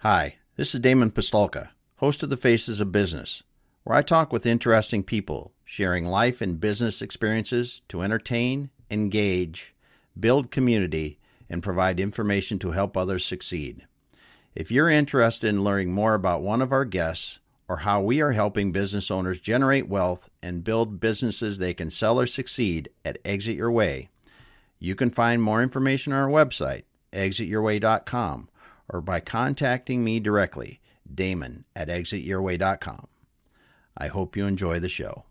Hi, this is Damon Pistolka, host of The Faces of Business, where I talk with interesting people, sharing life and business experiences to entertain, engage, build community, and provide information to help others succeed. If you're interested in learning more about one of our guests or how we are helping business owners generate wealth and build businesses they can sell or succeed at Exit Your Way, you can find more information on our website, exityourway.com, or by contacting me directly, Damon at exityourway.com. I hope you enjoy the show.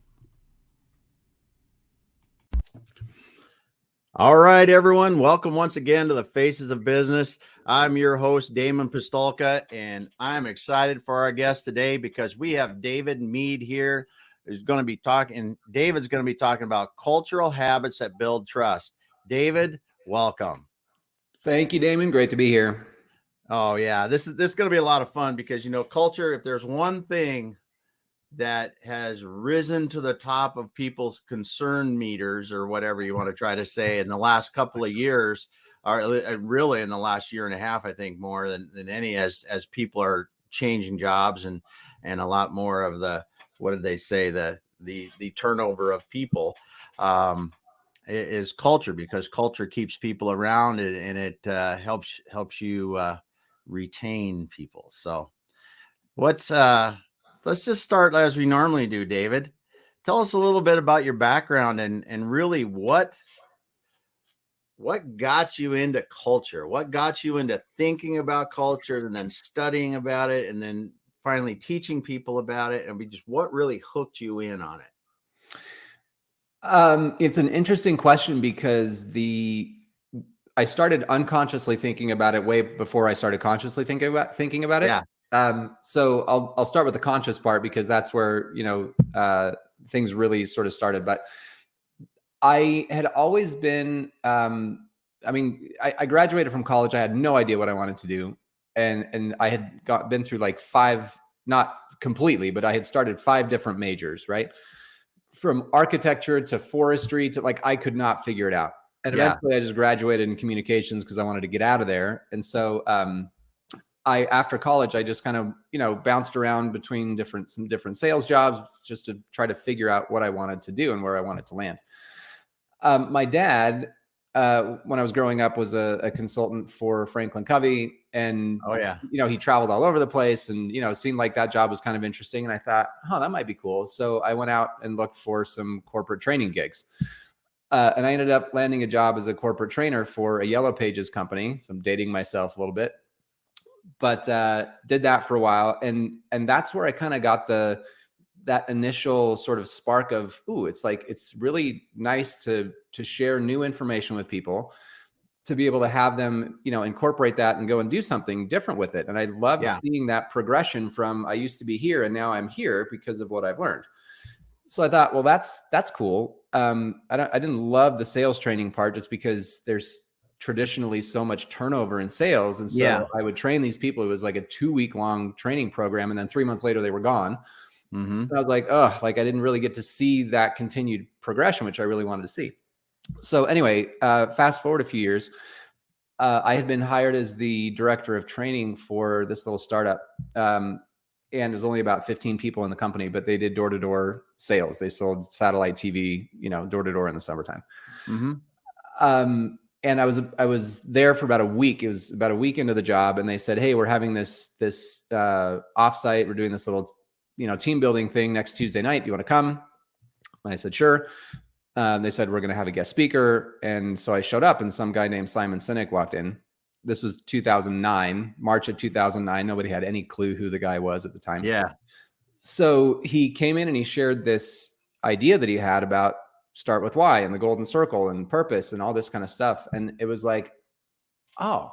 All right, everyone. Welcome once again to the Faces of Business. I'm your host, Damon Pistolka, and I'm excited for our guest today because we have David Mead here who's going to be talking. David's going to be talking about cultural habits that build trust. David, welcome. Thank you, Damon. Great to be here. Oh, yeah. This is going to be a lot of fun because, culture, if there's one thing that has risen to the top of people's concern meters or whatever you want to try to say in the last couple of years, or really in the last year and a half, I think more than any, as people are changing jobs and a lot more of the, what did they say, the turnover of people, is culture, because culture keeps people around and it helps you retain people. So let's just start as we normally do. David, tell us a little bit about your background and really what got you into culture, what got you into thinking about culture and then studying about it and then finally teaching people about it, and what really hooked you in on it? It's an interesting question because I started unconsciously thinking about it way before I started consciously thinking about it. Yeah. So I'll start with the conscious part because that's where, things really sort of started. But I had always been, I graduated from college. I had no idea what I wanted to do. And I had been through like 5, not completely, but I had started 5 different majors, right? From architecture to forestry to I could not figure it out. And eventually I just graduated in communications because I wanted to get out of there. And so after college, I just kind of, bounced around between some different sales jobs just to try to figure out what I wanted to do and where I wanted to land. My dad, when I was growing up, was a consultant for Franklin Covey. And, he traveled all over the place and, it seemed like that job was kind of interesting. And I thought, that might be cool. So I went out and looked for some corporate training gigs. And I ended up landing a job as a corporate trainer for a Yellow Pages company. So I'm dating myself a little bit, but did that for a while. And that's where I kind of got that initial sort of spark of, it's really nice to share new information with people, to be able to have them, incorporate that and go and do something different with it. And I love seeing that progression from I used to be here and now I'm here because of what I've learned. So I thought, well, that's cool. I didn't love the sales training part just because there's traditionally so much turnover in sales. And so I would train these people. It was like a 2-week long training program. And then 3 months later, they were gone. Mm-hmm. And I was like, I didn't really get to see that continued progression, which I really wanted to see. So anyway, fast forward a few years, I had been hired as the director of training for this little startup. And there's only about 15 people in the company, but they did door-to-door sales. They sold satellite TV, door-to-door in the summertime. Mm-hmm. And I was there for about a week. It was about a week into the job, and they said, "Hey, we're having this offsite. We're doing this little, team building thing next Tuesday night. Do you want to come?" And I said, "Sure." They said, "We're going to have a guest speaker." And so I showed up, and some guy named Simon Sinek walked in. This was 2009, March of 2009. Nobody had any clue who the guy was at the time. Yeah. So he came in and he shared this idea that he had about start with why and the golden circle and purpose and all this kind of stuff. And it was like, I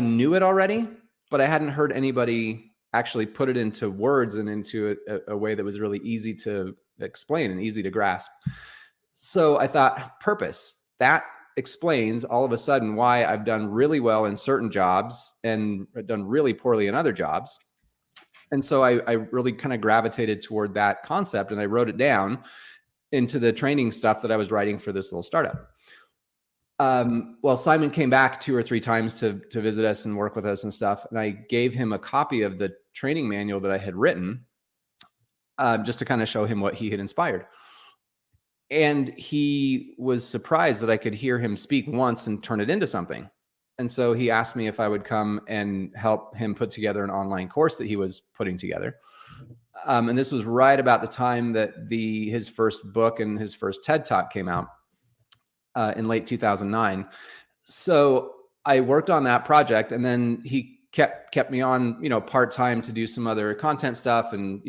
knew it already, but I hadn't heard anybody actually put it into words and into a way that was really easy to explain and easy to grasp. So I thought, purpose, that explains all of a sudden why I've done really well in certain jobs and done really poorly in other jobs. And so I really kind of gravitated toward that concept, and I wrote it down into the training stuff that I was writing for this little startup. Well, Simon came back 2 or 3 times to visit us and work with us and stuff. And I gave him a copy of the training manual that I had written, just to kind of show him what he had inspired. And he was surprised that I could hear him speak once and turn it into something. And so he asked me if I would come and help him put together an online course that he was putting together. And this was right about the time that his first book and his first TED Talk came out in late 2009. So I worked on that project, and then he kept me on, part-time to do some other content stuff and,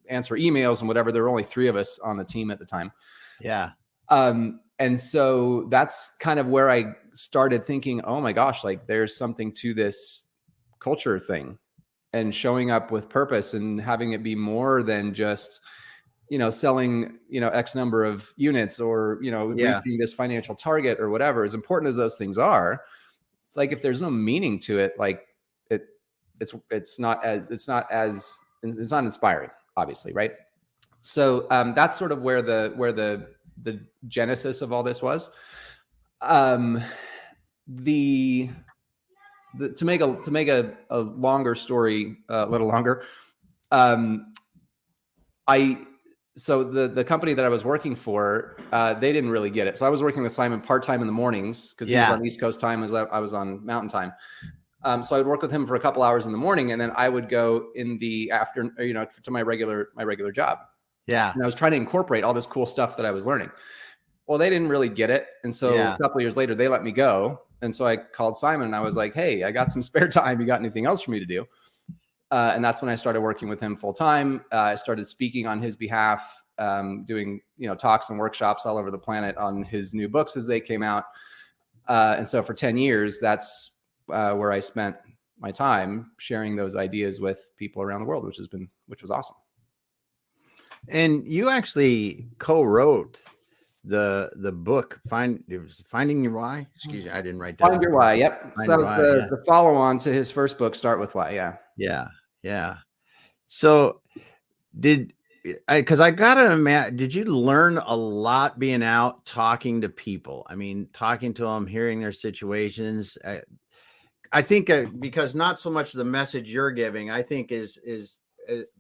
answer emails and whatever. There were only 3 of us on the team at the time. Yeah. And so that's kind of where I started thinking, oh my gosh, like there's something to this culture thing, and showing up with purpose and having it be more than just, selling, X number of units or, reaching this financial target or whatever. As important as those things are, it's like, if there's no meaning to it, like it's not inspiring, obviously. Right. So that's sort of where the genesis of all this was. To make a longer story a little longer, so the company that I was working for, they didn't really get it. So I was working with Simon part-time in the mornings because he was on East Coast time as I was on Mountain time. So I would work with him for a couple hours in the morning, and then I would go in the afternoon, to my regular job. Yeah. And I was trying to incorporate all this cool stuff that I was learning. Well, they didn't really get it. And so a couple of years later, they let me go. And so I called Simon and I was like, hey, I got some spare time. You got anything else for me to do? And that's when I started working with him full time. I started speaking on his behalf, doing, talks and workshops all over the planet on his new books as they came out. And so for 10 years, that's where I spent my time sharing those ideas with people around the world, which was awesome. And you actually co-wrote the book, Finding Your Why. Excuse me, I didn't write that. Find Your Why. Yep. So that was the follow-on to his first book, Start With Why. Yeah. So because I gotta imagine, did you learn a lot being out talking to people? I mean, talking to them, hearing their situations. I think because not so much the message you're giving, I think is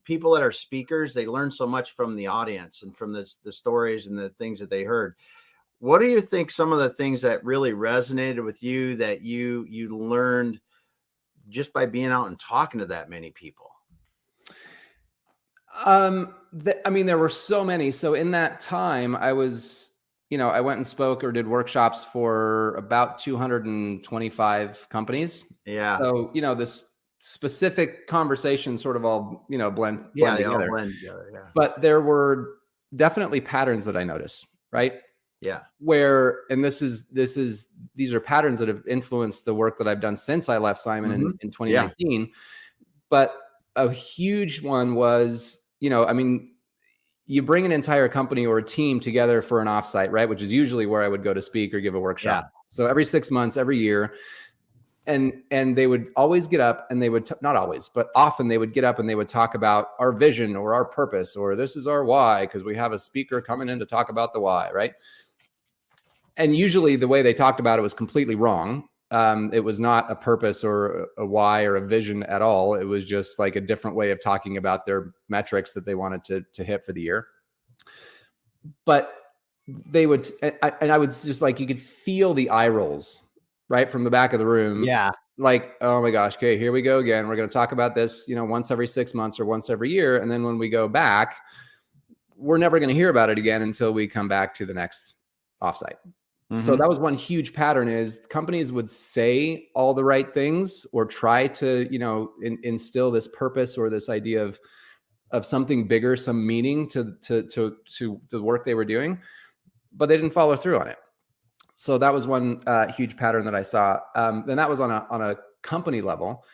people that are speakers, they learn so much from the audience and from the stories and the things that they heard. What do you think some of the things that really resonated with you that you learned just by being out and talking to that many people? There were so many. So in that time, I was, I went and spoke or did workshops for about 225 companies. Yeah. So, this specific conversations sort of all, blend together. Yeah. But there were definitely patterns that I noticed, right? Yeah. And these are patterns that have influenced the work that I've done since I left Simon in 2019. Yeah. But a huge one was, you bring an entire company or a team together for an offsite, right? Which is usually where I would go to speak or give a workshop. Yeah. So every 6 months, every year. And they would always get up and they would, not always, but often they would get up and they would talk about our vision or our purpose, or this is our why, because we have a speaker coming in to talk about the why, right? And usually the way they talked about it was completely wrong. It was not a purpose or a why or a vision at all. It was just like a different way of talking about their metrics that they wanted to hit for the year. But they would, and I was just like, you could feel the eye rolls right from the back of the room. Yeah. Like, oh my gosh, okay, here we go again. We're going to talk about this, once every 6 months or once every year. And then when we go back, we're never going to hear about it again until we come back to the next offsite. Mm-hmm. So that was one huge pattern, is companies would say all the right things or try to, instill this purpose or this idea of something bigger, some meaning to the work they were doing, but they didn't follow through on it. So that was one huge pattern that I saw. And that was on a company level.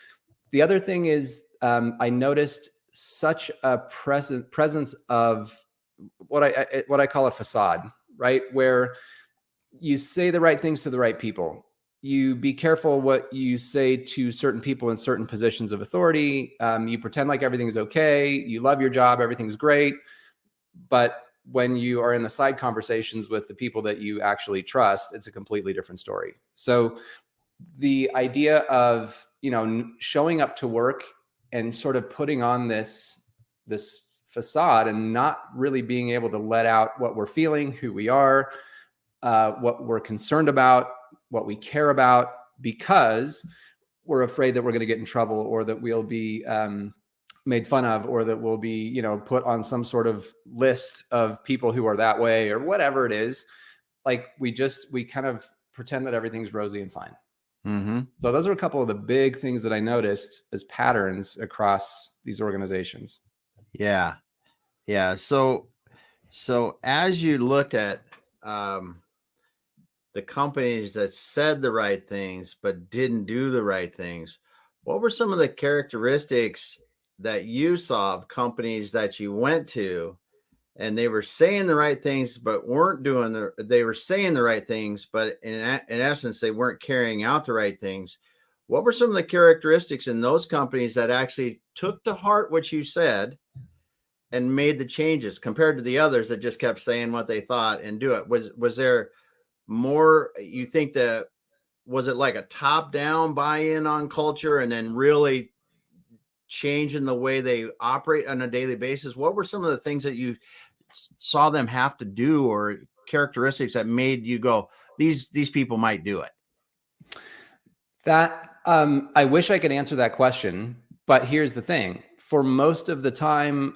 The other thing is I noticed such a presence of what I call a facade, right? Where you say the right things to the right people. You be careful what you say to certain people in certain positions of authority. You pretend like everything's okay. You love your job. Everything's great. But when you are in the side conversations with the people that you actually trust, it's a completely different story. So the idea of, showing up to work and sort of putting on this facade and not really being able to let out what we're feeling, who we are, what we're concerned about, what we care about, because we're afraid that we're going to get in trouble, or that we'll be made fun of, or that we'll be, put on some sort of list of people who are that way, or whatever it is. Like we kind of pretend that everything's rosy and fine. Mm-hmm. So those are a couple of the big things that I noticed as patterns across these organizations. Yeah. Yeah. So as you looked at the companies that said the right things but didn't do the right things, what were some of the characteristics that you saw of companies that you went to, and they were saying the right things but weren't doing they were saying the right things, but in essence they weren't carrying out the right things? What were some of the characteristics in those companies that actually took to heart what you said and made the changes, compared to the others that just kept saying what they thought and do it? Was there more, you think, that was it like a top down buy-in on culture and then really changing the way they operate on a daily basis? What were some of the things that you saw them have to do, or characteristics that made you go, these people might do it? That I wish I could answer that question, but here's the thing. For most of the time,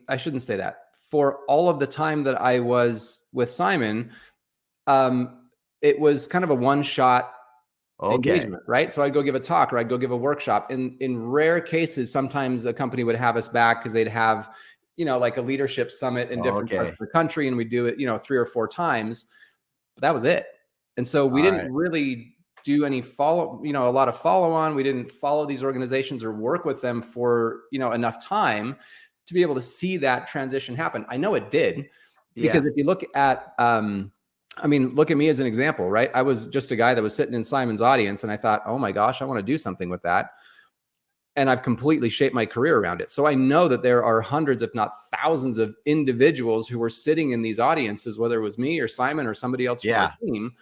I shouldn't say that. For all of the time that I was with Simon, it was kind of a one-shot engagement, right? So I'd go give a talk, or I'd go give a workshop. In rare cases, sometimes a company would have us back because they'd have, like a leadership summit in different parts of the country, and we do it, 3 or 4 times. But that was it. And so we didn't really do any a lot of follow on. We didn't follow these organizations or work with them for, enough time to be able to see that transition happen. I know it did, because if you look at, look at me as an example, right? I was just a guy that was sitting in Simon's audience, and I thought, oh my gosh, I want to do something with that. And I've completely shaped my career around it. So I know that there are hundreds, if not thousands, of individuals who were sitting in these audiences, whether it was me or Simon or somebody else from our team,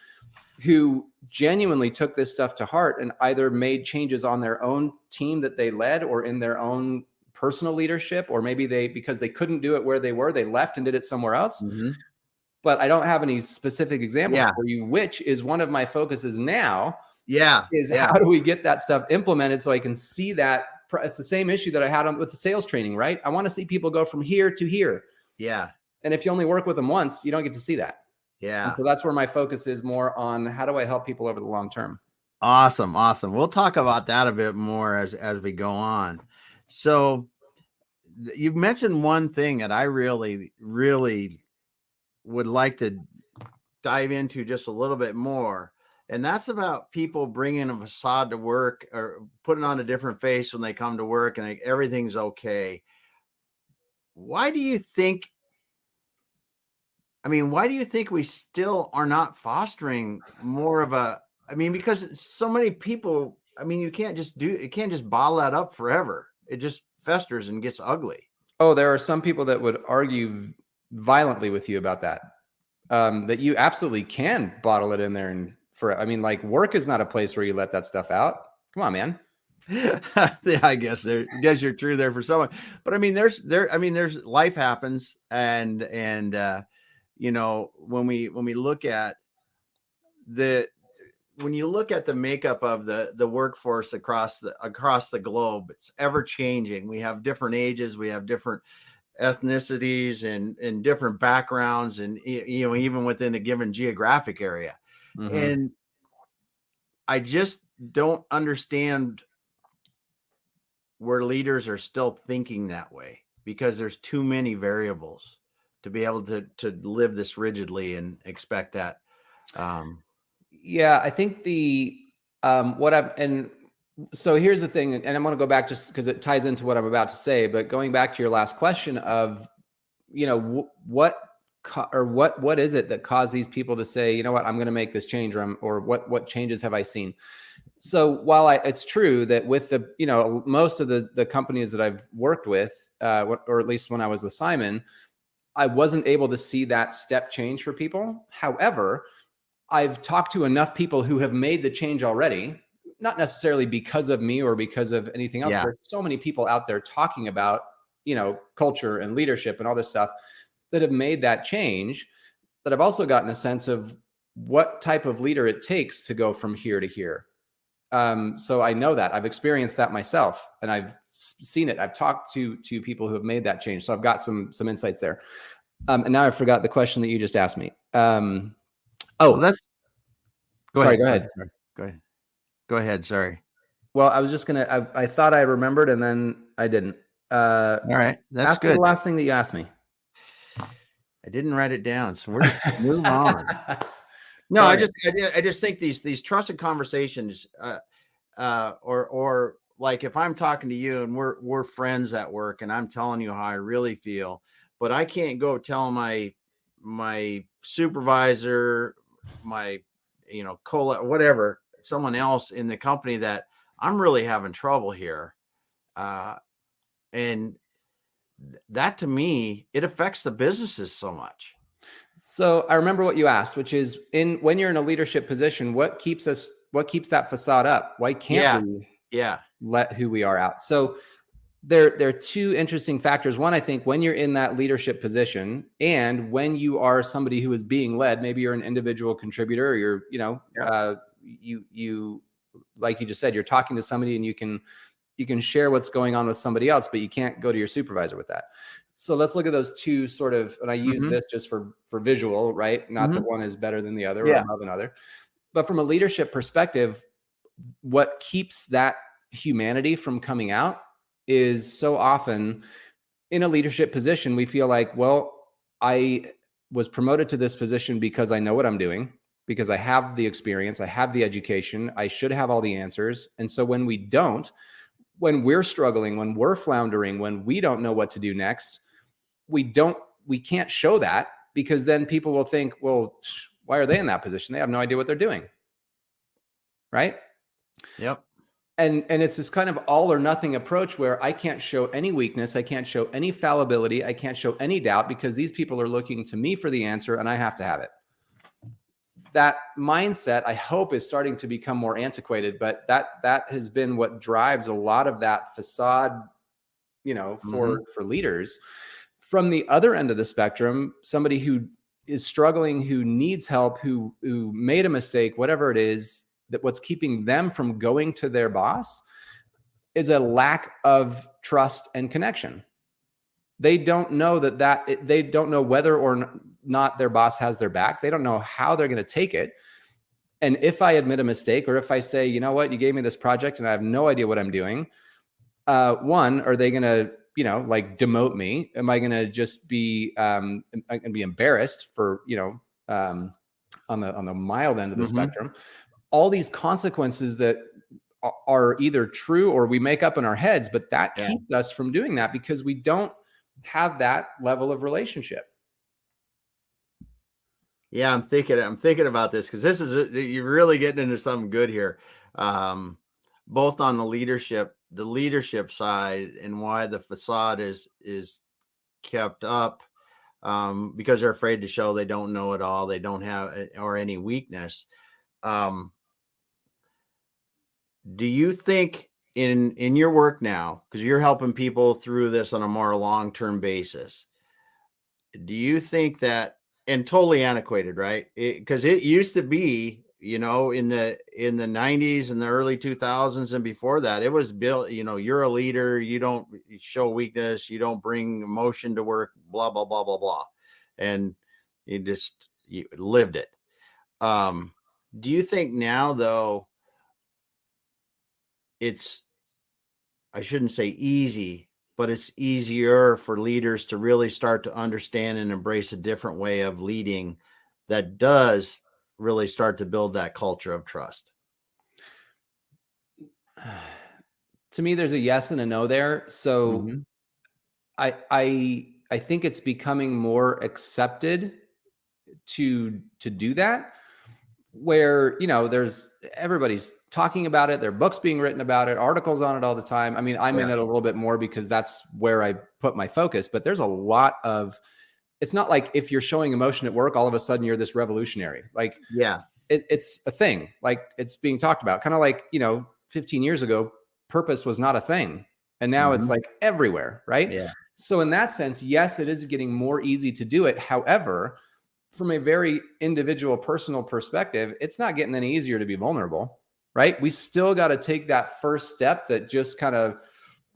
who genuinely took this stuff to heart and either made changes on their own team that they led, or in their own personal leadership, or maybe because they couldn't do it where they were, they left and did it somewhere else. Mm-hmm. But I don't have any specific examples for you, which is one of my focuses now. How do we get that stuff implemented so I can see that? It's the same issue that I had with the sales training, right? I want to see people go from here to here. Yeah. And if you only work with them once, you don't get to see that. Yeah. And so that's where my focus is more on, how do I help people over the long term? Awesome. We'll talk about that a bit more as we go on. So you've mentioned one thing that I really, really would like to dive into just a little bit more. And that's about people bringing a facade to work, or putting on a different face when they come to work and everything's okay. Why do you think we still are not fostering more of because so many people, you can't just bottle that up forever. It just festers and gets ugly. Oh, there are some people that would argue violently with you about that. That you absolutely can bottle it in there, and work is not a place where you let that stuff out. Come on, man. I guess you're true there for someone, but there's life happens, and when we look at when you look at the makeup of the workforce across the globe, it's ever changing. We have different ages, we have different ethnicities and different backgrounds, and even within a given geographic area. Mm-hmm. And I just don't understand where leaders are still thinking that way, because there's too many variables to be able to live this rigidly and expect that. I think so here's the thing, and I'm going to go back just because it ties into what I'm about to say, but going back to your last question of, what is it that caused these people to say, you know what, I'm going to make this change, or what changes have I seen? So while it's true that with the, most of the companies that I've worked with, or at least when I was with Simon, I wasn't able to see that step change for people. However, I've talked to enough people who have made the change already, not necessarily because of me or because of anything else. Yeah. There's so many people out there talking about, culture and leadership and all this stuff that have made that change, that I've also gotten a sense of what type of leader it takes to go from here to here. So I know that I've experienced that myself, and I've seen it. I've talked to people who have made that change. So I've got some insights there. And now I forgot the question that you just asked me. Well, that's Go ahead. Go ahead. Sorry. Well, I was just gonna. I thought I remembered, and then I didn't. All right, that's ask good. me the last thing that you asked me. I didn't write it down, so we're just move on. No, I just think these trusted conversations, or like if I'm talking to you and we're friends at work, and I'm telling you how I really feel, but I can't go tell my supervisor, my whatever, someone else in the company that I'm really having trouble here, and that to me, it affects the businesses so much. So I remember what you asked, which is when you're in a leadership position, what keeps that facade up? Why can't we let who we are out? So there are two interesting factors. One, I think when you're in that leadership position and when you are somebody who is being led, maybe you're an individual contributor, or you're, you like you just said, you're talking to somebody and you can share what's going on with somebody else, but you can't go to your supervisor with that. So let's look at those two sort of, and I use this just for visual, right? Not that one is better than the other or above another, but from a leadership perspective, what keeps that humanity from coming out is so often in a leadership position, we feel like, well, I was promoted to this position because I know what I'm doing, because I have the experience, I have the education, I should have all the answers. And so when we don't, when we're struggling, when we're floundering, when we don't know what to do next, we can't show that, because then people will think, well, why are they in that position? They have no idea what they're doing. Right? Yep. And it's this kind of all or nothing approach where I can't show any weakness, I can't show any fallibility, I can't show any doubt, because these people are looking to me for the answer and I have to have it. That mindset, I hope, is starting to become more antiquated, but that has been what drives a lot of that facade, for leaders. From the other end of the spectrum, somebody who is struggling, who needs help, who made a mistake, whatever it is, that what's keeping them from going to their boss is a lack of trust and connection. They don't know they don't know whether or not their boss has their back. They don't know how they're going to take it. And if I admit a mistake, or if I say, you know what, you gave me this project and I have no idea what I'm doing. One, are they going to, demote me? Am I going to just be, I'm going to be embarrassed for, on the mild end of the spectrum? All these consequences that are either true or we make up in our heads, but that keeps us from doing that because we don't have that level of relationship. Yeah, I'm thinking about this because you're really getting into something good here, both on the leadership side and why the facade is kept up, because they're afraid to show they don't know it all, they don't have or any weakness. Do you think in your work now, because you're helping people through this on a more long-term basis, do you think that, and totally antiquated, right? Because it used to be, in the 90s and the early 2000s and before that, it was built, you're a leader, you don't show weakness, you don't bring emotion to work, blah, blah, blah, blah, blah. And you lived it. Do you think now, though, I shouldn't say easy, but it's easier for leaders to really start to understand and embrace a different way of leading that does really start to build that culture of trust? To me, there's a yes and a no there. So I think it's becoming more accepted to do that, where, everybody's talking about it. There are books being written about it, articles on it all the time. I mean, I'm in it a little bit more because that's where I put my focus, but there's a lot of it's not like if you're showing emotion at work, all of a sudden you're this revolutionary. Like, Yeah. it's a thing. Like, it's being talked about. Kind of like, 15 years ago, purpose was not a thing. And now it's Mhm. like everywhere, right? Yeah. So in that sense, yes, it is getting more easy to do it. However, from a very individual, personal perspective, it's not getting any easier to be vulnerable, right? We still got to take that first step that just kind of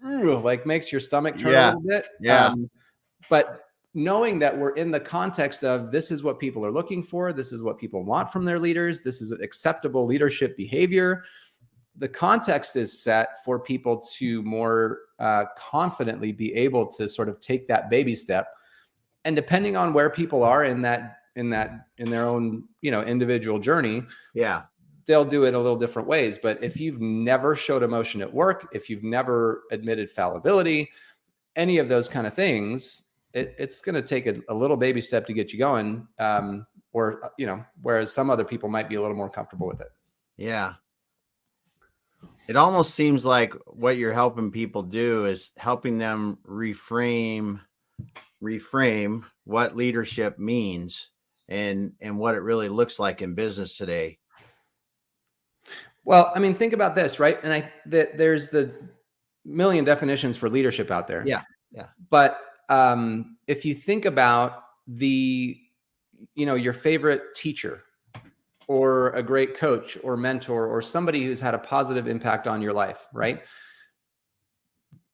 like makes your stomach turn a Yeah. little bit. Yeah. But knowing that we're in the context of this is what people are looking for, this is what people want from their leaders, this is acceptable leadership behavior. The context is set for people to more confidently be able to sort of take that baby step. And depending on where people are in their own, individual journey, Yeah. they'll do it a little different ways. But if you've never showed emotion at work, if you've never admitted fallibility, any of those kind of things, it's going to take a little baby step to get you going. Or, whereas some other people might be a little more comfortable with it. Yeah. It almost seems like what you're helping people do is helping them reframe what leadership means and what it really looks like in business today. Well, I mean, think about this, right? And there's the million definitions for leadership out there. Yeah. Yeah. But if you think about your favorite teacher or a great coach or mentor or somebody who's had a positive impact on your life, right?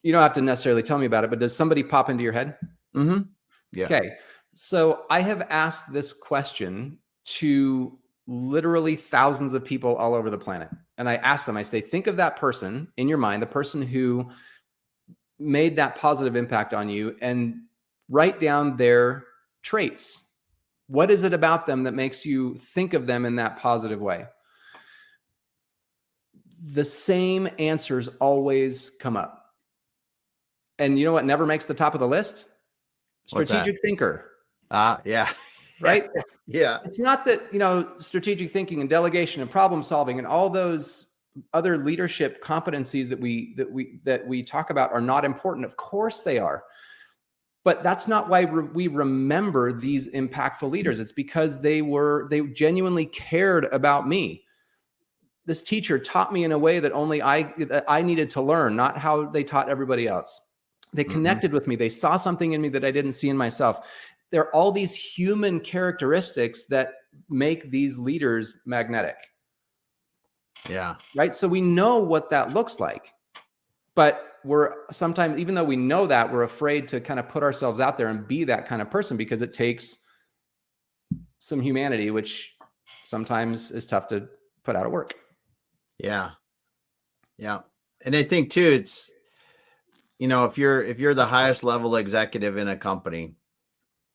You don't have to necessarily tell me about it, but does somebody pop into your head? Mm-hmm. Yeah. Okay. So I have asked this question to literally thousands of people all over the planet. And I ask them, I say, think of that person in your mind, the person who made that positive impact on you, and write down their traits. What is it about them that makes you think of them in that positive way? The same answers always come up. And you know what never makes the top of the list? Strategic thinker. Yeah. Right? Yeah. It's not that, strategic thinking and delegation and problem solving and all those other leadership competencies that we talk about are not important. Of course they are. But that's not why we remember these impactful leaders. It's because they genuinely cared about me. This teacher taught me in a way that only I needed to learn, not how they taught everybody else. They connected with me. They saw something in me that I didn't see in myself. There are all these human characteristics that make these leaders magnetic. Yeah. Right. So we know what that looks like, but we're sometimes, even though we know that, we're afraid to kind of put ourselves out there and be that kind of person because it takes some humanity, which sometimes is tough to put out of work. Yeah. Yeah. And I think too, it's, if you're the highest level executive in a company,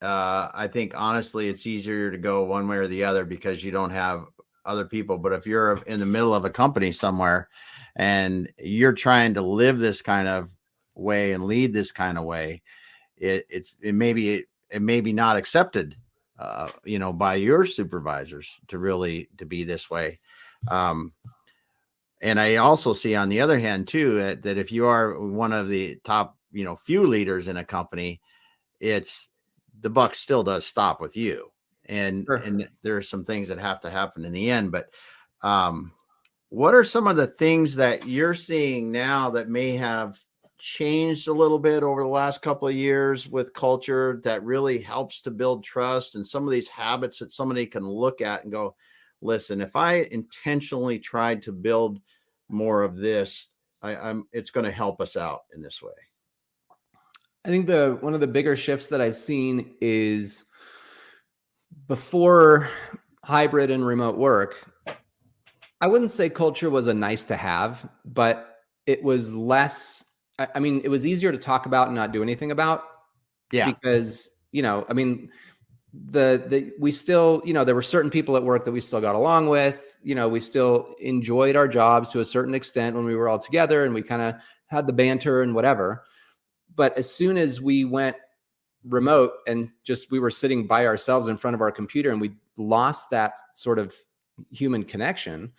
I think honestly, it's easier to go one way or the other because you don't have other people. But if you're in the middle of a company somewhere and you're trying to live this kind of way and lead this kind of way, it may be not accepted, by your supervisors to be this way. And I also see on the other hand too, that if you are one of the top, few leaders in a company, the buck still does stop with you. And, Sure. and there are some things that have to happen in the end, but, what are some of the things that you're seeing now that may have changed a little bit over the last couple of years with culture that really helps to build trust, and some of these habits that somebody can look at and go, listen, if I intentionally tried to build more of this, it's going to help us out in this way? I think one of the bigger shifts that I've seen is before hybrid and remote work, I wouldn't say culture was a nice to have, but it was less, I mean, it was easier to talk about and not do anything about. Yeah. Because, we still, there were certain people at work that we still got along with, we still enjoyed our jobs to a certain extent when we were all together and we kind of had the banter and whatever. But as soon as we went remote and we were sitting by ourselves in front of our computer and we lost that sort of human connection,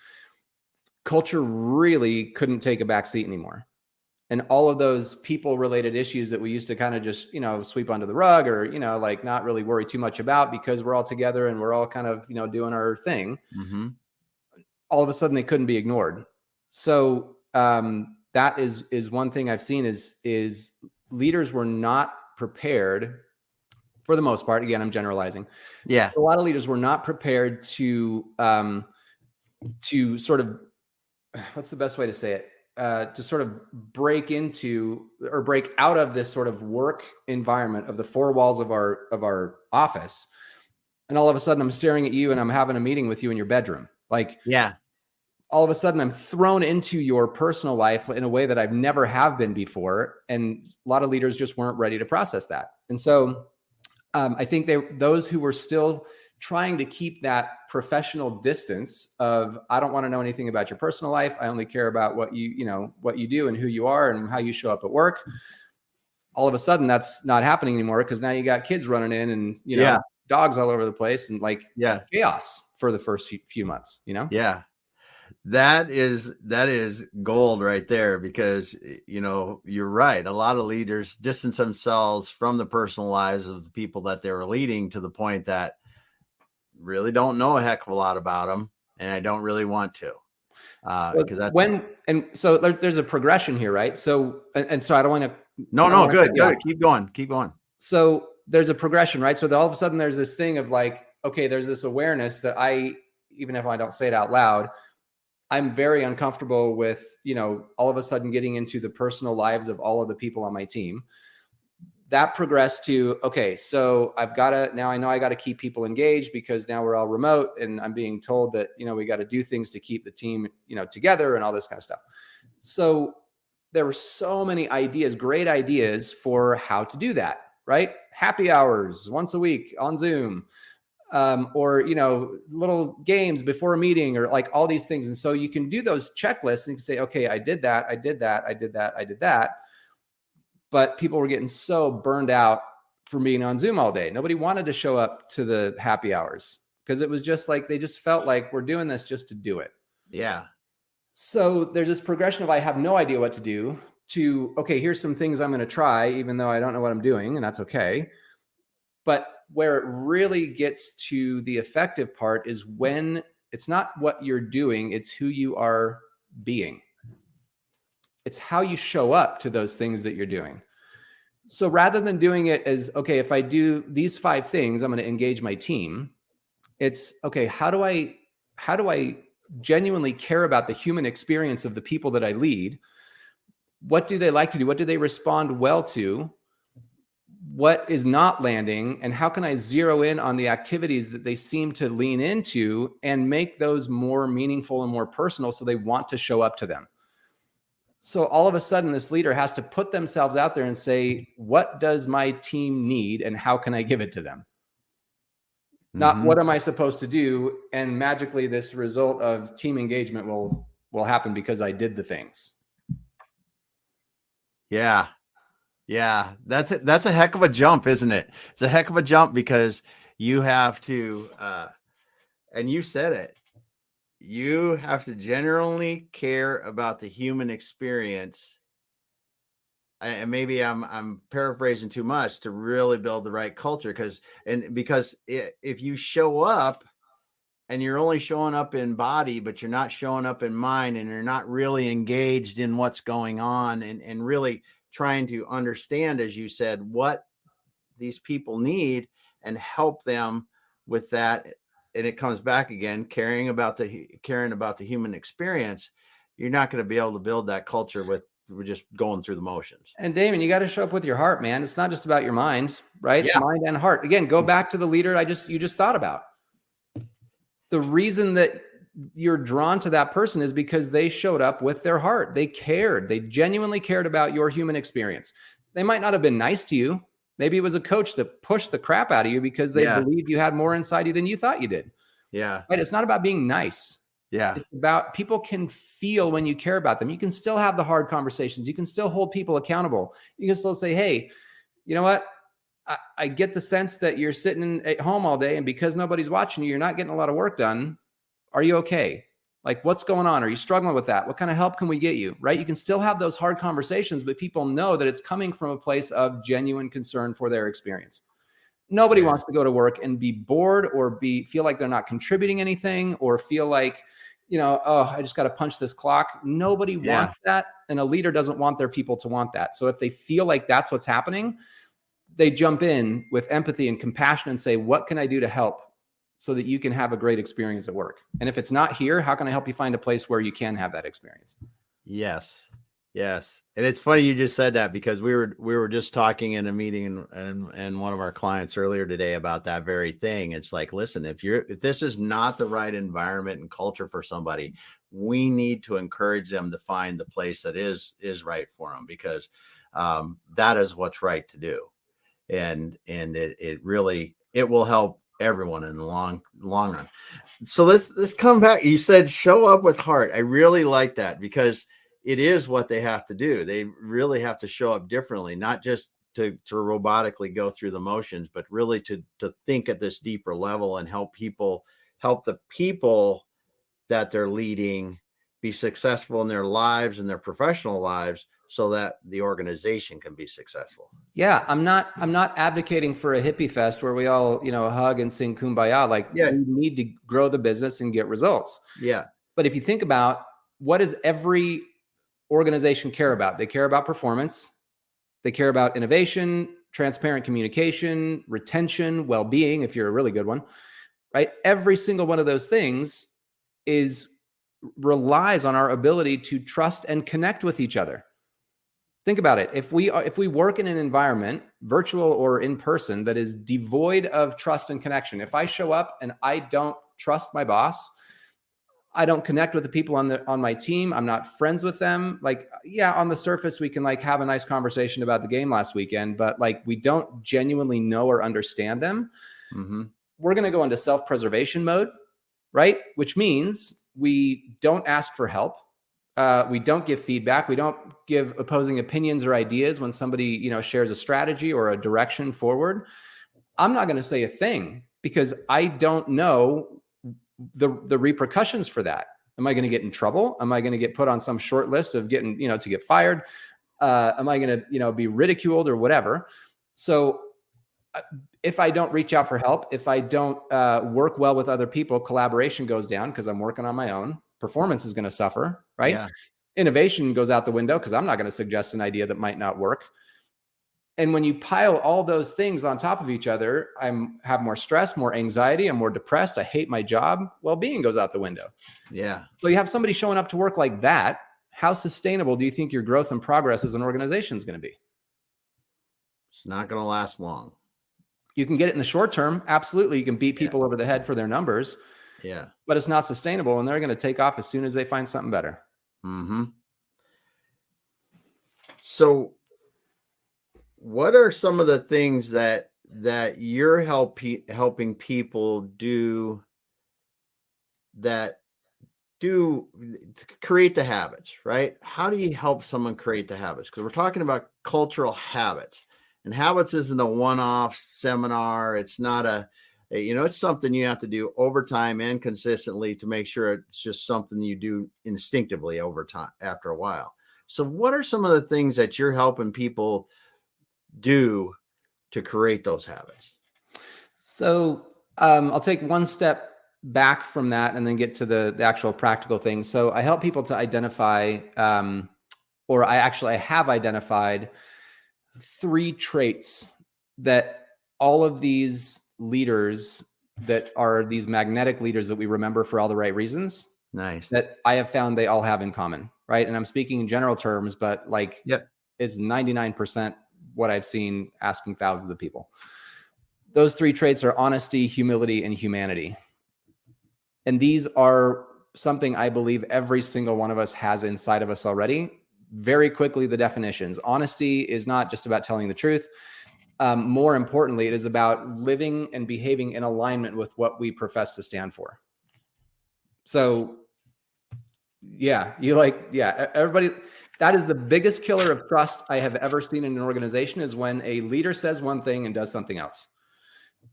culture really couldn't take a back seat anymore. And all of those people related issues that we used to kind of just, sweep under the rug or, like not really worry too much about because we're all together and we're all kind of, doing our thing. Mm-hmm. All of a sudden they couldn't be ignored. So that is one thing I've seen is leaders were not prepared for the most part. Again, I'm generalizing. Yeah. A lot of leaders were not prepared to sort of, what's the best way to say it? To sort of break into or break out of this sort of work environment of the four walls of our office. And all of a sudden I'm staring at you and I'm having a meeting with you in your bedroom. Like, yeah, all of a sudden I'm thrown into your personal life in a way that I've never have been before. And a lot of leaders just weren't ready to process that. And so I think those who were still trying to keep that professional distance of, I don't want to know anything about your personal life. I only care about what you do and who you are and how you show up at work. All of a sudden that's not happening anymore because now you got kids running in and, dogs all over the place and chaos for the first few months, Yeah. That is gold right there because, you're right. A lot of leaders distance themselves from the personal lives of the people that they were leading to the point that really don't know a heck of a lot about them. And I don't really want to. So there's a progression here, right? So, and so I don't want to. No, good. Keep going. So there's a progression, right? So all of a sudden there's this thing of like, okay, there's this awareness that even if I don't say it out loud, I'm very uncomfortable with, all of a sudden getting into the personal lives of all of the people on my team. That progressed to, okay, so I know I got to keep people engaged because now we're all remote and I'm being told that, we got to do things to keep the team, together and all this kind of stuff. So there were so many ideas, great ideas for how to do that, right? Happy hours once a week on Zoom, or, little games before a meeting or like all these things. And so you can do those checklists and you can say, okay, I did that. But people were getting so burned out from being on Zoom all day. Nobody wanted to show up to the happy hours because it was just like, they just felt like we're doing this just to do it. Yeah. So there's this progression of, I have no idea what to do to, okay, here's some things I'm going to try, even though I don't know what I'm doing, and that's okay. But where it really gets to the effective part is when it's not what you're doing, it's who you are being. It's how you show up to those things that you're doing. So rather than doing it as, okay, if I do these 5 things, I'm going to engage my team. It's, okay, how do I genuinely care about the human experience of the people that I lead? What do they like to do? What do they respond well to? What is not landing? And how can I zero in on the activities that they seem to lean into and make those more meaningful and more personal so they want to show up to them? So all of a sudden, this leader has to put themselves out there and say, what does my team need and how can I give it to them? Mm-hmm. Not what am I supposed to do? And magically this result of team engagement will happen because I did the things. Yeah. Yeah. That's it. That's a heck of a jump, isn't it? It's a heck of a jump because you have to, and you said it, you have to genuinely care about the human experience. And maybe I'm paraphrasing too much to really build the right culture because if you show up and you're only showing up in body, but you're not showing up in mind and you're not really engaged in what's going on and really trying to understand, as you said, what these people need and help them with that. And it comes back again, caring about the human experience. You're not going to be able to build that culture with just going through the motions. And Damon, you got to show up with your heart, man. It's not just about your mind, right? Yeah. It's mind and heart. Again, go back to the leader you just thought about. The reason that you're drawn to that person is because they showed up with their heart. They cared. They genuinely cared about your human experience. They might not have been nice to you. Maybe it was a coach that pushed the crap out of you because they believed you had more inside you than you thought you did. Yeah. Right? It's not about being nice. Yeah. It's about people can feel when you care about them. You can still have the hard conversations. You can still hold people accountable. You can still say, hey, you know what? I get the sense that you're sitting at home all day and because nobody's watching you, you're not getting a lot of work done. Are you okay? Like, what's going on? Are you struggling with that? What kind of help can we get you? Right? You can still have those hard conversations, but people know that it's coming from a place of genuine concern for their experience. Nobody wants to go to work and be bored or feel like they're not contributing anything, or feel like, oh, I just got to punch this clock. Nobody wants that. And a leader doesn't want their people to want that. So if they feel like that's what's happening, they jump in with empathy and compassion and say, what can I do to help so that you can have a great experience at work? And if it's not here, how can I help you find a place where you can have that experience? Yes. Yes. And it's funny you just said that, because we were just talking in a meeting and one of our clients earlier today about that very thing. It's like, listen, if this is not the right environment and culture for somebody, we need to encourage them to find the place that is right for them, because that is what's right to do. And it really will help everyone in the long run. So let's come back. You said show up with heart. I really like that, because it is what they have to do. They really have to show up differently, not just to robotically go through the motions, but really to think at this deeper level and help the people that they're leading be successful in their lives and their professional lives, so that the organization can be successful. Yeah, I'm not advocating for a hippie fest where we all, hug and sing kumbaya. Like, we need to grow the business and get results. Yeah. But if you think about, what does every organization care about? They care about performance. They care about innovation, transparent communication, retention, well-being, if you're a really good one, right? Every single one of those things relies on our ability to trust and connect with each other. Think about it. If we work in an environment, virtual or in person, that is devoid of trust and connection, if I show up and I don't trust my boss, I don't connect with the people on my team, I'm not friends with them. Like, yeah, on the surface, we can have a nice conversation about the game last weekend, but we don't genuinely know or understand them. Mm-hmm. We're going to go into self-preservation mode, right? Which means we don't ask for help. We don't give feedback. We don't give opposing opinions or ideas when somebody, shares a strategy or a direction forward. I'm not going to say a thing, because I don't know the repercussions for that. Am I going to get in trouble? Am I going to get put on some short list of getting, to get fired? Am I going to, be ridiculed or whatever? So if I don't reach out for help, if I don't work well with other people, collaboration goes down because I'm working on my own. Performance is going to suffer, right? Yeah. Innovation goes out the window because I'm not going to suggest an idea that might not work. And when you pile all those things on top of each other, I have more stress, more anxiety, I'm more depressed, I hate my job, well-being goes out the window. Yeah. So you have somebody showing up to work like that, how sustainable do you think your growth and progress as an organization is going to be? It's not going to last long. You can get it in the short term. Absolutely. You can beat people over the head for their numbers. Yeah. But it's not sustainable, and they're going to take off as soon as they find something better. Mm-hmm. So what are some of the things that you're helping people do to create the habits, right? How do you help someone create the habits? Because we're talking about cultural habits, and habits isn't a one-off seminar. It's not it's something you have to do over time and consistently to make sure it's just something you do instinctively over time after a while. So what are some of the things that you're helping people do to create those habits? So I'll take one step back from that and then get to the actual practical things. So I help people to identify, I have identified 3 traits that all of these leaders that are these magnetic leaders that we remember for all the right reasons. Nice. That I have found they all have in common, right? And I'm speaking in general terms, but it's 99% what I've seen asking thousands of people. Those 3 traits are honesty, humility, and humanity. And these are something I believe every single one of us has inside of us already. Very quickly, the definitions. Honesty is not just about telling the truth. More importantly, it is about living and behaving in alignment with what we profess to stand for. So, everybody, that is the biggest killer of trust I have ever seen in an organization, is when a leader says one thing and does something else.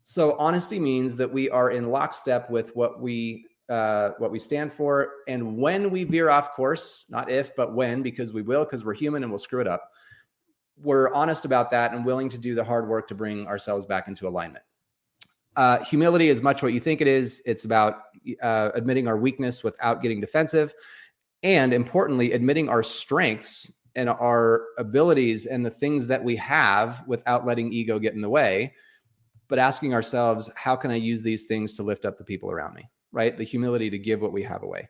So honesty means that we are in lockstep with what we what we stand for. And when we veer off course, not if, but when, because we will, because we're human and we'll screw it up, we're honest about that and willing to do the hard work to bring ourselves back into alignment. Humility is much what you think it is. It's about admitting our weakness without getting defensive, and importantly, admitting our strengths and our abilities and the things that we have without letting ego get in the way, but asking ourselves, how can I use these things to lift up the people around me, right? The humility to give what we have away.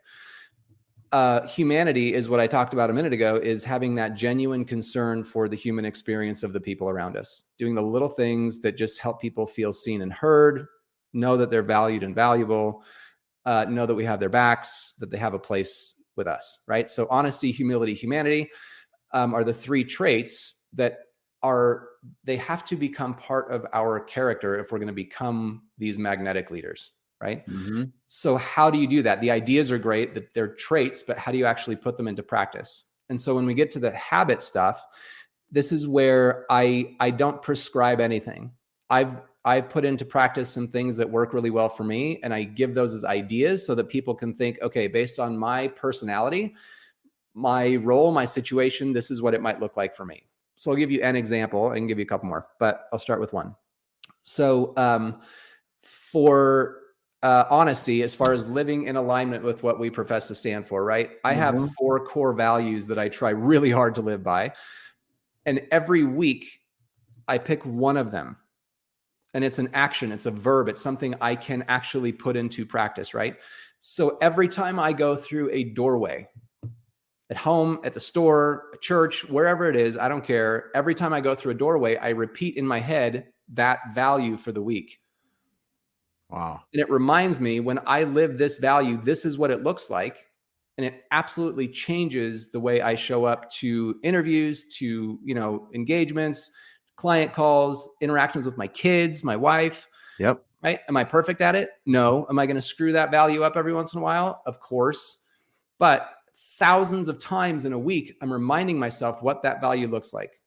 Humanity is what I talked about a minute ago, is having that genuine concern for the human experience of the people around us, doing the little things that just help people feel seen and heard, know that they're valued and valuable, know that we have their backs, that they have a place with us, right? So honesty, humility, humanity are the three traits that they have to become part of our character if we're going to become these magnetic leaders, right? Mm-hmm. So how do you do that? The ideas are great, that they're traits, but how do you actually put them into practice? And so when we get to the habit stuff, this is where I don't prescribe anything. I've put into practice some things that work really well for me, and I give those as ideas so that people can think, okay, based on my personality, my role, my situation, this is what it might look like for me. So I'll give you an example. I can give you a couple more, but I'll start with one. So for honesty, as far as living in alignment with what we profess to stand for, right? I have 4 core values that I try really hard to live by. And every week I pick one of them. And it's an action, it's a verb, it's something I can actually put into practice, right? So every time I go through a doorway, at home, at the store, at church, wherever it is, I don't care. Every time I go through a doorway, I repeat in my head that value for the week. Wow. And it reminds me, when I live this value, this is what it looks like. And it absolutely changes the way I show up to interviews, to, engagements, client calls, interactions with my kids, my wife. Yep. Right? Am I perfect at it? No. Am I going to screw that value up every once in a while? Of course. But thousands of times in a week, I'm reminding myself what that value looks like.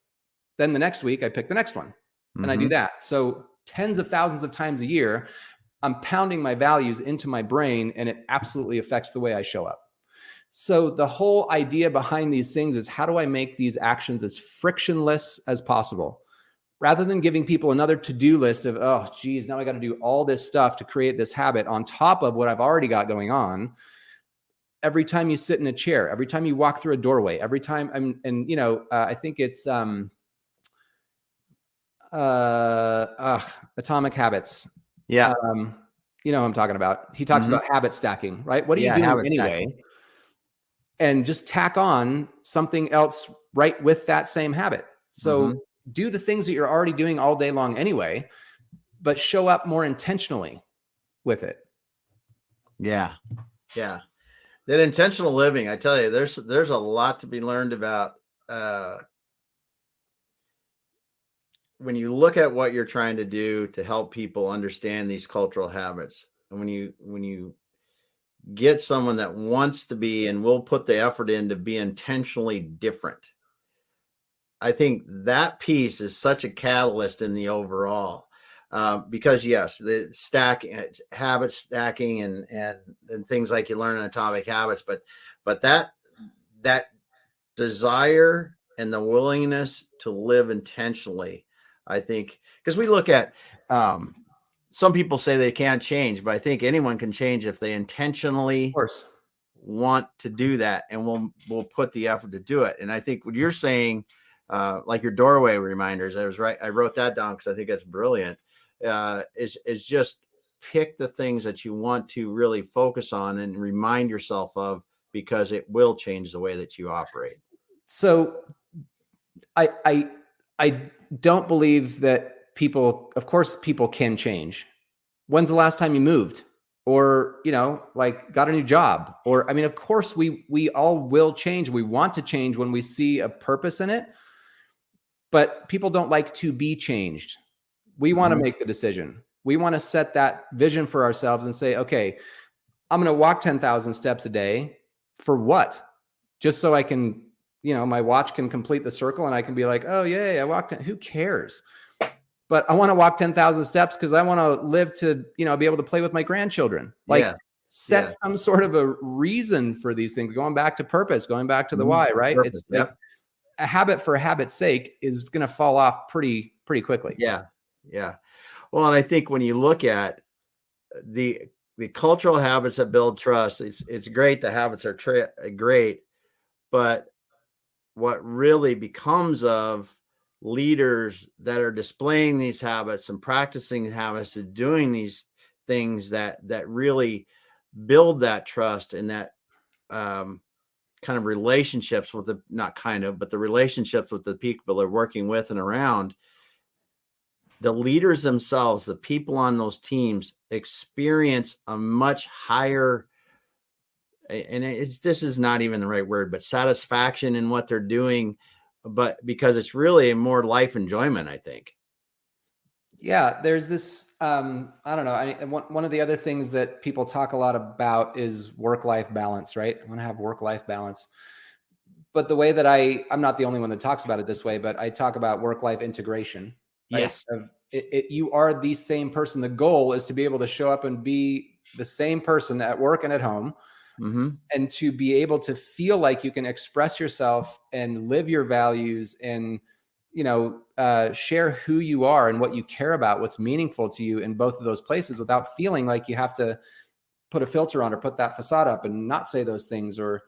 Then the next week, I pick the next one and I do that. So tens of thousands of times a year, I'm pounding my values into my brain, and it absolutely affects the way I show up. So the whole idea behind these things is, how do I make these actions as frictionless as possible? Rather than giving people another to-do list of, oh, geez, now I got to do all this stuff to create this habit on top of what I've already got going on. Every time you sit in a chair, every time you walk through a doorway, every time I think it's Atomic Habits. Yeah. What I'm talking about. He talks about habit stacking, right? What are you doing anyway? Stacking. And just tack on something else right with that same habit. So do the things that you're already doing all day long anyway, but show up more intentionally with it. Yeah. Yeah. That intentional living, I tell you, there's a lot to be learned about when you look at what you're trying to do to help people understand these cultural habits. And when you get someone that wants to be and will put the effort in to be intentionally different, I think that piece is such a catalyst in the overall. Because yes, the habit stacking and things like you learn in Atomic Habits, but that desire and the willingness to live intentionally, I think, because we look at some people say they can't change, but I think anyone can change if they intentionally want to do that, and we'll put the effort to do it. And I think what you're saying, like your doorway reminders, I was right. I wrote that down because I think that's brilliant. Is just pick the things that you want to really focus on and remind yourself of, because it will change the way that you operate. So I don't believe that people, of course, people can change. When's the last time you moved? Or, got a new job? Or, of course we all will change. We want to change when we see a purpose in it, but people don't like to be changed. We want to make the decision. We want to set that vision for ourselves and say, okay, I'm going to walk 10,000 steps a day. For what? Just so I can, my watch can complete the circle and I can be like, oh, yay, I walked. Who cares? But I want to walk 10,000 steps because I want to live to, be able to play with my grandchildren. set some sort of a reason for these things, going back to purpose, going back to the why, right? Purpose, It's like a habit for habit's sake is going to fall off pretty quickly. Yeah. Well, and I think when you look at the cultural habits that build trust, it's great. The habits are great, but what really becomes of leaders that are displaying these habits and practicing habits and doing these things that really build that trust and that kind of relationships with but the relationships with the people they're working with and around. The leaders themselves, the people on those teams, experience a much higher, and this is not even the right word, but satisfaction in what they're doing, but because it's really a more life enjoyment, I think. Yeah, there's this, I don't know. One of the other things that people talk a lot about is work-life balance, right? I want to have work-life balance. But the way that I'm not the only one that talks about it this way, but I talk about work-life integration. Right? Yes. You are the same person. The goal is to be able to show up and be the same person at work and at home, and to be able to feel like you can express yourself and live your values and, share who you are and what you care about, what's meaningful to you in both of those places without feeling like you have to put a filter on or put that facade up and not say those things or,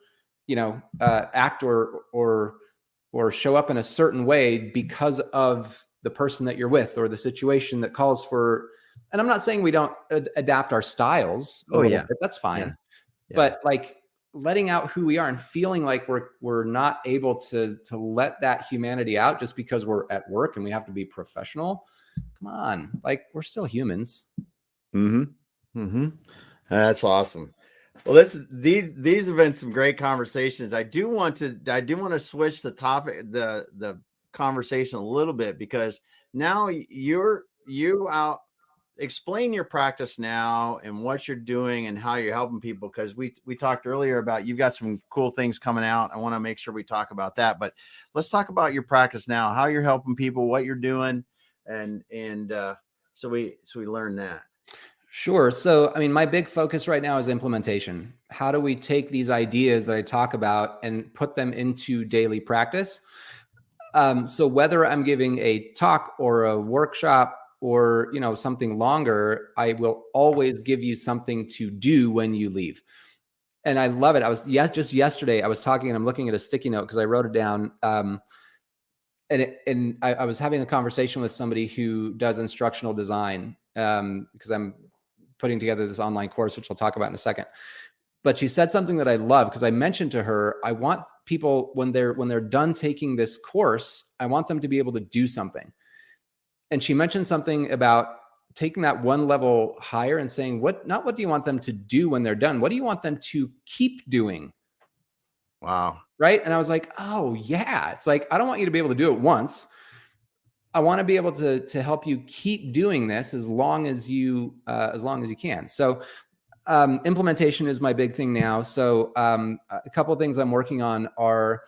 act or show up in a certain way because of the person that you're with or the situation that calls for. And I'm not saying we don't adapt our styles. That's fine. Yeah. But like letting out who we are and feeling like we're not able to let that humanity out just because we're at work and we have to be professional. Come on, like we're still humans. That's awesome. Well, these have been some great conversations. I do want to switch the topic, the conversation a little bit, because now you out explain your practice now and what you're doing and how you're helping people. Because we talked earlier about you've got some cool things coming out. I want to make sure we talk about that, but let's talk about your practice now, how you're helping people, what you're doing, and so we learn that. Sure. So, I mean, my big focus right now is implementation. How do we take these ideas that I talk about and put them into daily practice? So whether I'm giving a talk or a workshop or, something longer, I will always give you something to do when you leave. And I love it. Just yesterday I was talking and I'm looking at a sticky note because I wrote it down. And I was having a conversation with somebody who does instructional design because I'm putting together this online course, which I'll talk about in a second. But she said something that I love because I mentioned to her, I want people when they're done taking this course, I want them to be able to do something. And she mentioned something about taking that one level higher and saying, not what do you want them to do when they're done? What do you want them to keep doing? Wow. Right. And I was like, oh yeah. It's like, I don't want you to be able to do it once. I want to be able to help you keep doing this as long as you can. So implementation is my big thing now. So a couple of things I'm working on are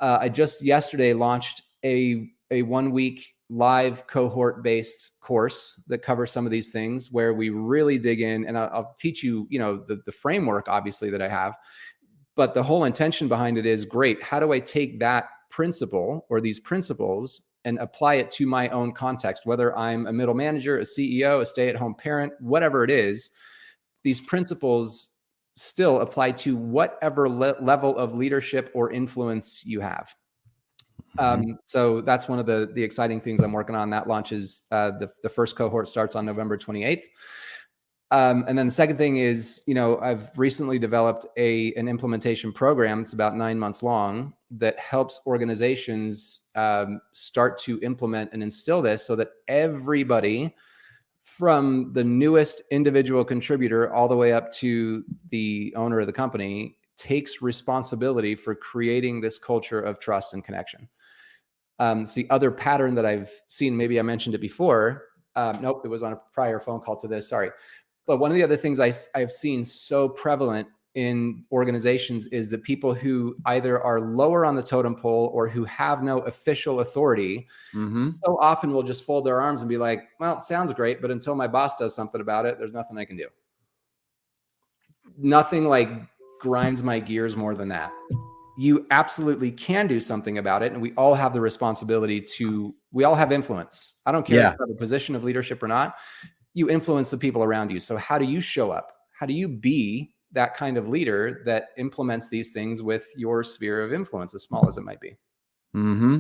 I just yesterday launched a 1 week live cohort based course that covers some of these things where we really dig in, and I'll teach you, the framework obviously that I have, but the whole intention behind it is great. How do I take that principle or these principles and apply it to my own context, whether I'm a middle manager, a CEO, a stay-at-home parent, whatever it is, these principles still apply to whatever level of leadership or influence you have. So that's one of the exciting things I'm working on. That launches, the first cohort starts on November 28th. And then the second thing is, I've recently developed an implementation program. It's about 9 months long that helps organizations start to implement and instill this so that everybody from the newest individual contributor all the way up to the owner of the company takes responsibility for creating this culture of trust and connection. It's the other pattern that I've seen. Maybe I mentioned it before. Nope, it was on a prior phone call to this. Sorry. But one of the other things I've seen so prevalent in organizations is that people who either are lower on the totem pole or who have no official authority so often will just fold their arms and be like, well, it sounds great, but until my boss does something about it, there's nothing I can do. nothing like grinds my gears more than that. You absolutely can do something about it. And we all have the responsibility we all have influence. I don't care if you have a position of leadership or not. You influence the people around you. So how do you show up? How do you be that kind of leader that implements these things with your sphere of influence, as small as it might be? Mm-hmm.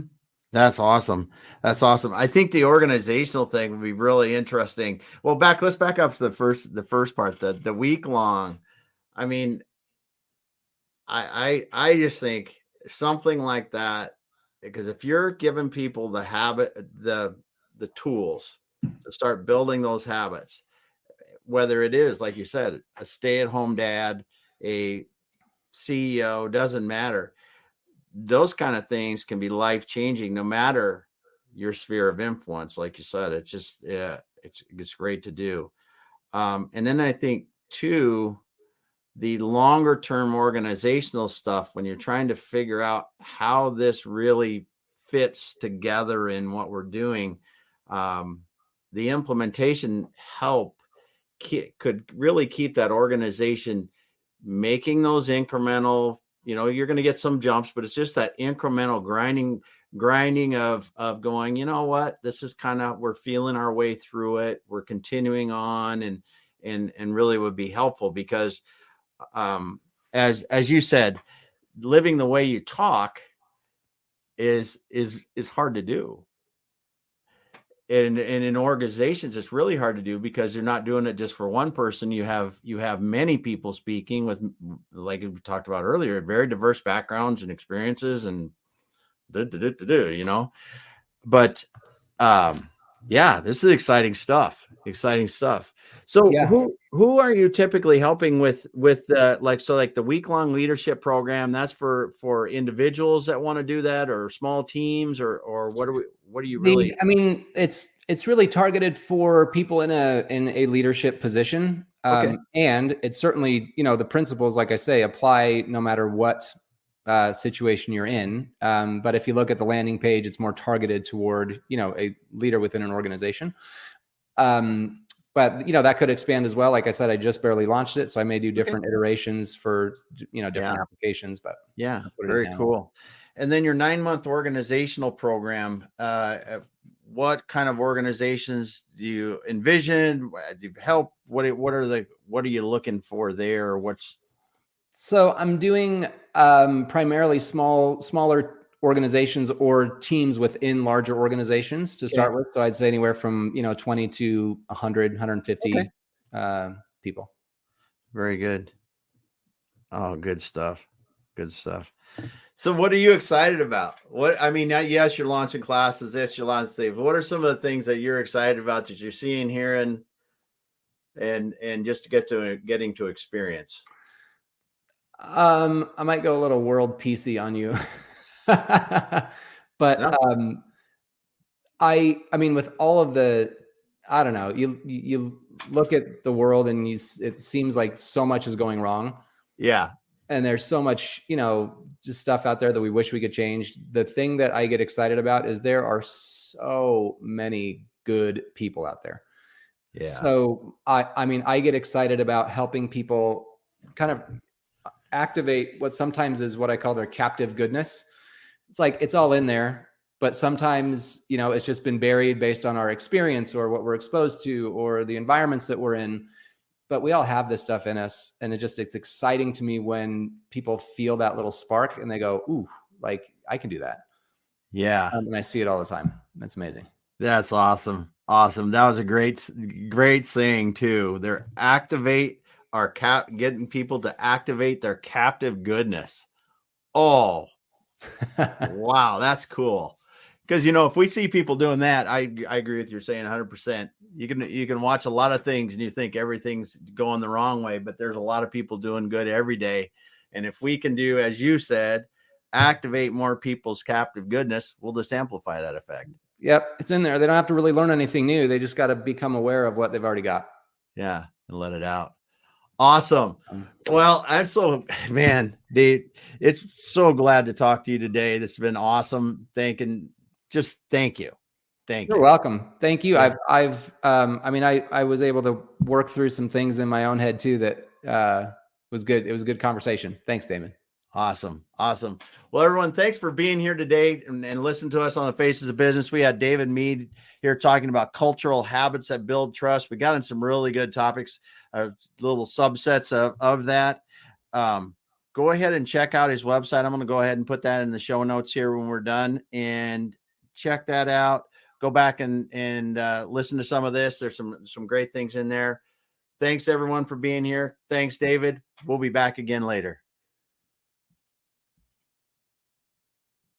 That's awesome. That's awesome. I think the organizational thing would be really interesting. Well, let's back up to the first part, the week long. I mean, I just think something like that, because if you're giving people the habit, the tools to start building those habits, whether it is, like you said, a stay-at-home dad, a CEO, doesn't matter. Those kind of things can be life-changing no matter your sphere of influence. Like you said, it's just, it's great to do. And then I think too, the longer term organizational stuff, when you're trying to figure out how this really fits together in what we're doing, the implementation help could really keep that organization making those incremental, you're going to get some jumps, but it's just that incremental grinding of going, you know what, this is kind of, we're feeling our way through it. We're continuing on, and really would be helpful because, as you said, living the way you talk is hard to do. And in organizations, it's really hard to do because you're not doing it just for one person. You have many people speaking with, like we talked about earlier, very diverse backgrounds and experiences, and but yeah, this is exciting stuff. So Yeah. who are you typically helping with like the week-long leadership program? That's for individuals that want to do that, or small teams, or what do you really? I mean, it's really targeted for people in a leadership position. Okay. And it's certainly, the principles, like I say, apply no matter what situation you're in. But if you look at the landing page, it's more targeted toward, a leader within an organization. But that could expand as well. Like I said, I just barely launched it, so I may do different iterations for different applications. But yeah, very cool. And then your 9-month organizational program. What kind of organizations do you envision? Do you help? What are you looking for there? So I'm doing primarily smaller organizations or teams within larger organizations to start with. So I'd say anywhere from 20 to 100, 150 people. Very good. Oh, good stuff. So what are you excited about? Yes, you're launching classes, you're launching Save. What are some of the things that you're excited about that you're seeing, hearing, and just to getting to experience? I might go a little world PC on you. But no. I mean, with all of the, I don't know, you look at the world and it seems like so much is going wrong. Yeah. And there's so much, just stuff out there that we wish we could change. The thing that I get excited about is there are so many good people out there. Yeah. So I mean, I get excited about helping people kind of activate what sometimes is what I call their captive goodness. It's like, it's all in there, but sometimes, it's just been buried based on our experience or what we're exposed to or the environments that we're in. But we all have this stuff in us. And it's exciting to me when people feel that little spark and they go, ooh, like I can do that. Yeah. And I see it all the time. That's amazing. That's awesome. That was a great saying too. Getting people to activate their captive goodness. Oh, wow. That's cool. Because, if we see people doing that, I agree with you saying 100%. You can watch a lot of things and you think everything's going the wrong way, but there's a lot of people doing good every day. And if we can do, as you said, activate more people's captive goodness, we'll just amplify that effect. Yep. It's in there. They don't have to really learn anything new. They just got to become aware of what they've already got. Yeah. And let it out. Awesome. Well, man, dude, it's so glad to talk to you today. This has been awesome. Thank you. You're welcome. Thank you. Yeah. I was able to work through some things in my own head too that was good. It was a good conversation. Thanks, Damon. Awesome. Well, everyone, thanks for being here today and listen to us on the Faces of Business. We had David Mead here talking about cultural habits that build trust. We got in some really good topics, little subsets of that. Go ahead and check out his website. I'm going to go ahead and put that in the show notes here when we're done, and check that out. Go back and listen to some of this. There's some great things in there. Thanks everyone for being here. Thanks, David. We'll be back again later.